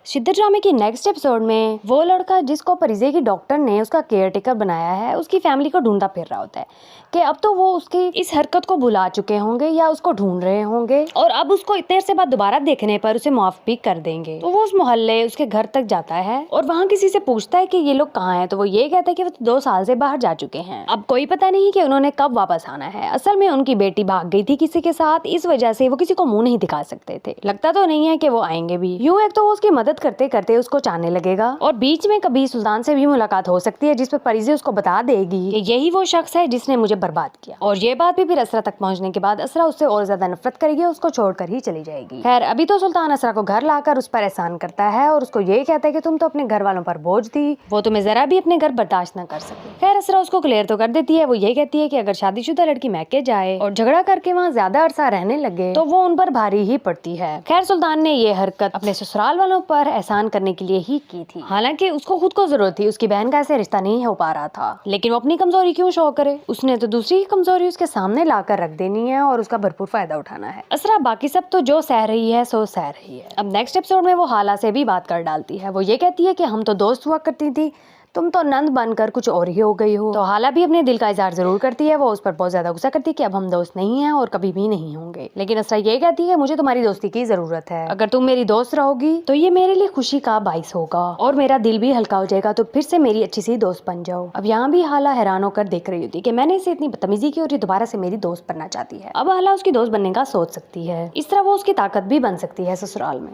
शिद्दत ड्रामे की नेक्स्ट एपिसोड में वो लड़का जिसको परिजे की डॉक्टर ने उसका केयर टेकर बनाया है उसकी फैमिली को ढूंढता फिर रहा होता है कि अब तो वो उसकी इस हरकत को भुला चुके होंगे या उसको ढूंढ रहे होंगे और अब उसको इतने अरसे बाद दोबारा देखने पर उसे माफ भी कर देंगे। तो वो उस मोहल्ले उसके घर तक जाता है और वहाँ किसी से पूछता है कि ये लोग कहाँ हैं। तो वो ये कहता है कि वो 2 साल से बाहर जा चुके हैं। अब कोई पता नहीं कि उन्होंने कब वापस आना है। असल में उनकी बेटी भाग गई थी किसी के साथ, इस वजह से वो किसी को मुंह नहीं दिखा सकते थे। लगता तो नहीं है कि वो आएंगे भी। यूं एक तो वो उसकी मदद करते करते उसको चाहने लगेगा और बीच में कभी सुल्तान से भी मुलाकात हो सकती है जिस पर परिजे उसको बता देगी कि यही वो शख्स है जिसने मुझे बर्बाद किया। और ये बात भी फिर असरा तक पहुंचने के बाद असरा उससे और ज्यादा नफरत करेगी, उसको छोड़कर ही चली जाएगी। खैर अभी तो सुल्तान असरा को घर लाकर उस पर एहसान करता है और उसको ये कहता है कि तुम तो अपने घर वालों पर बोझ थी, वो तुम्हें जरा भी अपने घर बर्दाश्त न कर सके। खैर असरा उसको क्लियर तो कर देती है। वो ये कहती है कि अगर शादीशुदा लड़की मैके जाए और झगड़ा करके वहाँ ज्यादा अरसा रहने लगे तो वो उन पर भारी ही पड़ती है। खैर सुल्तान ने ये हरकत अपने ससुराल वालों पर एहसान करने के लिए ही की थी। हालांकि उसको खुद को जरूरत थी, उसकी बहन का ऐसे रिश्ता नहीं हो पा रहा था, लेकिन वो अपनी कमजोरी क्यों शो करे। उसने तो दूसरी की कमजोरी उसके सामने लाकर रख देनी है और उसका भरपूर फायदा उठाना है। असरा बाकी सब तो जो सह रही है सो सह रही है। अब नेक्स्ट एपिसोड में वो हाला से भी बात कर डालती है। वो ये कहती है कि हम तो दोस्त हुआ करती थी, तुम तो नंद बनकर कुछ और ही हो गई हो। तो हाला भी अपने दिल का इजहार जरूर करती है। वो उस पर बहुत ज्यादा गुस्सा करती है कि अब हम दोस्त नहीं हैं और कभी भी नहीं होंगे। लेकिन असरा ये कहती है मुझे तुम्हारी दोस्ती की जरूरत है, अगर तुम मेरी दोस्त रहोगी तो ये मेरे लिए खुशी का बाइस होगा और मेरा दिल भी हल्का हो जाएगा, तो फिर से मेरी अच्छी सी दोस्त बन जाओ। अब यहाँ भी हाला हैरान होकर देख रही होती है कि मैंने इसे इतनी बदतमीजी की और ये दोबारा से मेरी दोस्त बनना चाहती है। अब हाला उसकी दोस्त बनने का सोच सकती है। इस तरह वो उसकी ताकत भी बन सकती है ससुराल में।